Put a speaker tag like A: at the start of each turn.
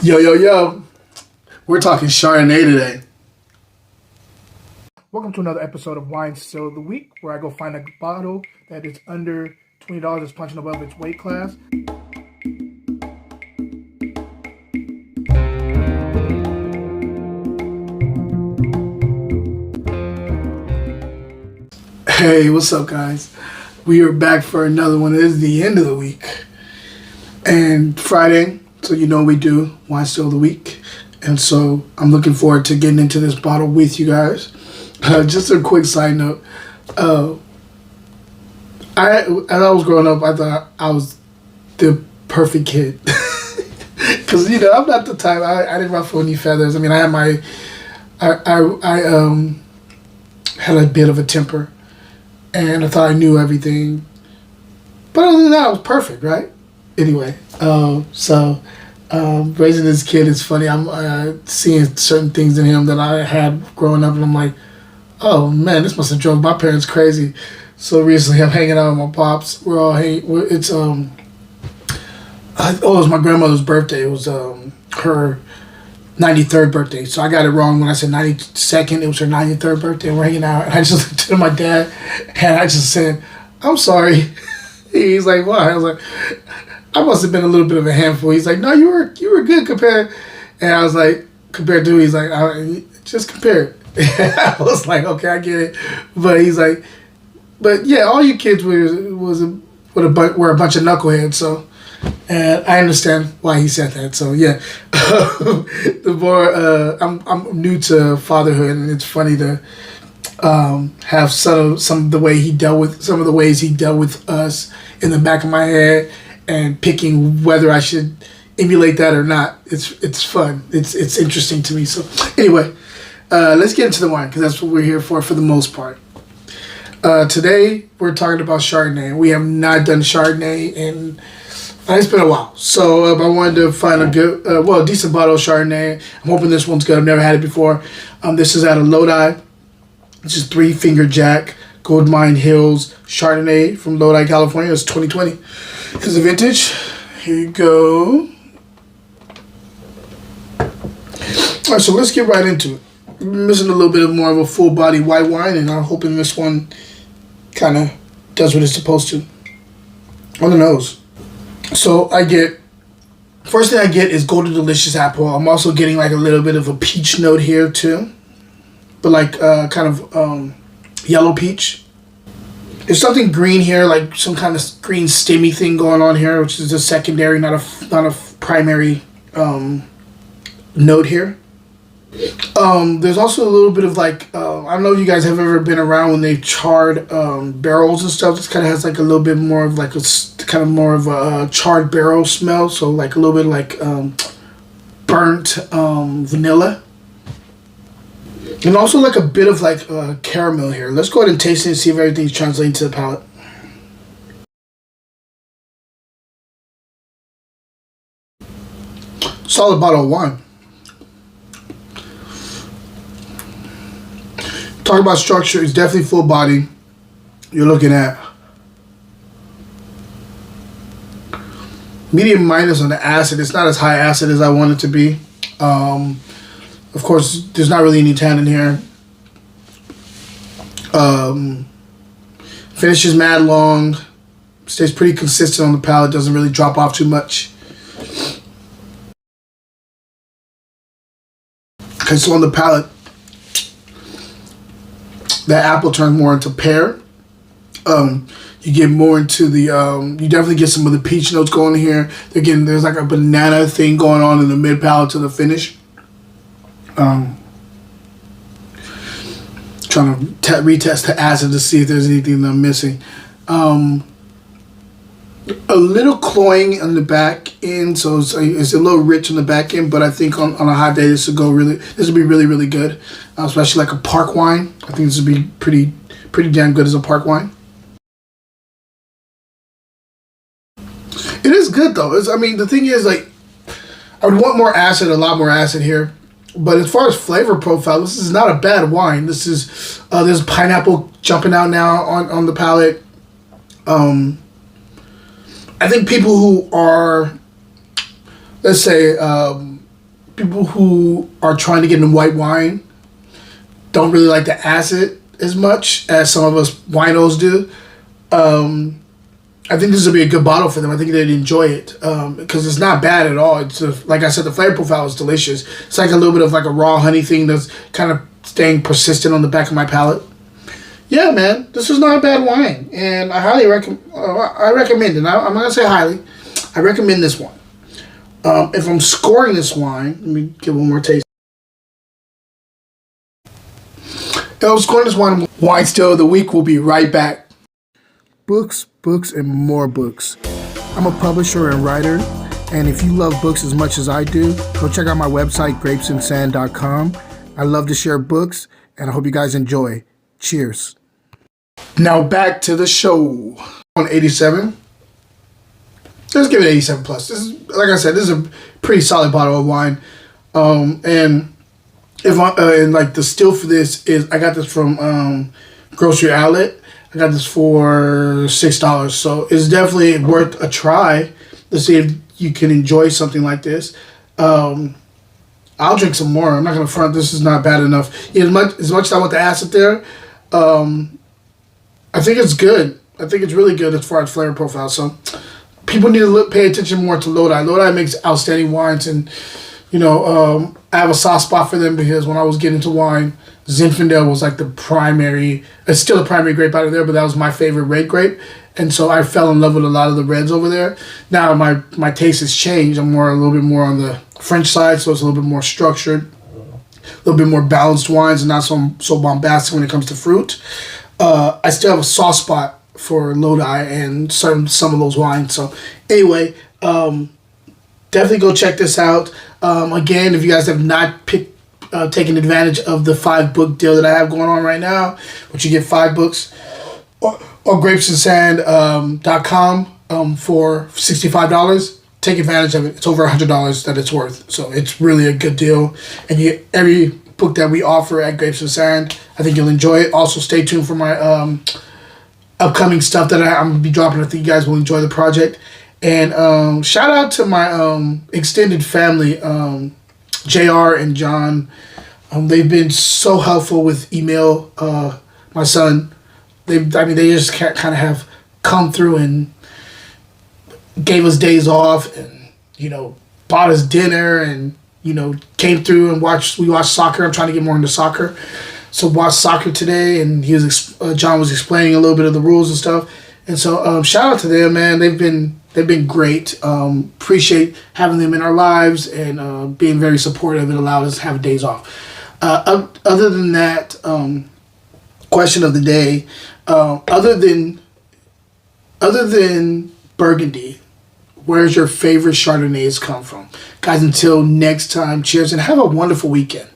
A: Yo, yo, yo. We're talking Chardonnay today. Welcome to another episode of Wine Still of the Week, where I go find a bottle that is under $20 that's punching above its weight class. Hey, what's up, guys? We are back for another one. It is the end of the week. And Friday, so you know what we do, Wine Still of the Week. And so I'm looking forward to getting into this bottle with you guys. Just a quick side note. As I was growing up, I thought I was the perfect kid. Because, I'm not the type, I didn't ruffle any feathers. I mean, I had I had a bit of a temper. And I thought I knew everything. But other than that, I was perfect, right? Anyway, raising this kid is funny. I'm seeing certain things in him that I had growing up, and I'm like, oh man, this must have drove my parents crazy. So recently, I'm hanging out with my pops. We're all hanging. It was my grandmother's birthday. It was her 93rd birthday. So I got it wrong when I said 92nd. It was her 93rd birthday. And we're hanging out, and I just looked at my dad, and I just said, "I'm sorry." He's like, "Why?" I was like, I must have been a little bit of a handful. He's like, "No, you were good compared." And I was like, "Compared to?" He's like, "Just compare." I was like, "Okay, I get it." But he's like, "But yeah, all you kids were a bunch of knuckleheads." So, and I understand why he said that. So yeah, the more I'm new to fatherhood, and it's funny to have some of the way he dealt with some of the ways he dealt with us in the back of my head, and picking whether I should emulate that or not. It's fun. It's interesting to me. So anyway, let's get into the wine, because that's what we're here for the most part. Today we're talking about Chardonnay. We have not done Chardonnay in it's been a while. So I wanted to find a good, decent bottle of Chardonnay. I'm hoping this one's good. I've never had it before. This is out of Lodi. This is Three Finger Jack Gold Mine Hills Chardonnay from Lodi, California. It's 2020. Here's the vintage. Here you go. All right, so let's get right into it. I'm missing a little bit more of a full body white wine, and I'm hoping this one kind of does what it's supposed to on the nose. So first thing I get is Golden Delicious apple. I'm also getting like a little bit of a peach note here too, but like kind of yellow peach. There's something green here, like some kind of green stemmy thing going on here, which is a secondary, not a primary note here. There's also a little bit of like I don't know if you guys have ever been around when they've charred barrels and stuff. This kind of has like a little bit more of like a charred barrel smell. So like a little bit like burnt vanilla. And also like a bit of like caramel here. Let's go ahead and taste it and see if everything's translating to the palate. Solid bottle of wine. Talk about structure, it's definitely full body. You're looking at medium minus on the acid. It's not as high acid as I want it to be. Of course, there's not really any tannin here. Finish is mad long. Stays pretty consistent on the palate. Doesn't really drop off too much. Okay, so on the palate, that apple turns more into pear. You get more into the, you definitely get some of the peach notes going here. Again, there's like a banana thing going on in the mid palate to the finish. Trying to retest the acid to see if there's anything that I'm missing. A little cloying on the back end, so it's a little rich on the back end. But I think on a hot day, this would be really, really good, especially like a park wine. I think this would be pretty damn good as a park wine. It is good though. The thing is, like, I would want more acid, a lot more acid here. But as far as flavor profile, this is not a bad wine. This is there's pineapple jumping out now on the palate. I think people who are, let's say, people who are trying to get into white wine don't really like the acid as much as some of us winos do. I think this would be a good bottle for them. I think they'd enjoy it because it's not bad at all. It's like I said, the flavor profile is delicious. It's like a little bit of like a raw honey thing that's kind of staying persistent on the back of my palate. Yeah, man, this is not a bad wine, and I highly recommend. I recommend it. I'm not gonna say highly. I recommend this one. If I'm scoring this wine, let me give one more taste. If I'm scoring this wine still of the week. We'll be right back. Books, books, and more books. I'm a publisher and writer, and if you love books as much as I do, go check out my website, grapesandsand.com. I love to share books, and I hope you guys enjoy. Cheers. Now back to the show. On 87. Let's give it 87 plus. This is, like I said, this is a pretty solid bottle of wine. And if and like the still for this is, I got this from Grocery Outlet. I got this for $6, so it's definitely worth a try to see if you can enjoy something like this. I'll drink some more. I'm not gonna front. This is not bad enough. Yeah, as much as I want the acid there, I think it's good. I think it's really good as far as flavor profile. So people need to pay attention more to Lodi. Lodi makes outstanding wines, and I have a soft spot for them because when I was getting into wine, Zinfandel was like the primary. It's still the primary grape out of there, but that was my favorite red grape, and so I fell in love with a lot of the reds over there. Now my taste has changed. I'm a little bit more on the French side, so it's a little bit more structured, a little bit more balanced wines, and not so bombastic when it comes to fruit. I still have a soft spot for Lodi and some of those wines. So anyway, definitely go check this out. Again, if you guys have not taken advantage of the 5-book deal that I have going on right now, which you get 5 books or grapesandsand.com for $65. Take advantage of it. It's over $100 that it's worth. So it's really a good deal. And you get every book that we offer at Grapes and Sand. I think you'll enjoy it. Also, stay tuned for my upcoming stuff that I'm going to be dropping. I think you guys will enjoy the project. And shout out to my extended family, JR and John. They've been so helpful with email. My son, they just kind of have come through and gave us days off, and bought us dinner, and came through and we watched soccer. I'm trying to get more into soccer, so watched soccer today, and John was explaining a little bit of the rules and stuff. And so shout out to them, man. They've been great. Appreciate having them in our lives, and being very supportive. It allowed us to have days off. Other than that, question of the day, other than Burgundy, where's your favorite Chardonnays come from? Guys, until next time, cheers, and have a wonderful weekend.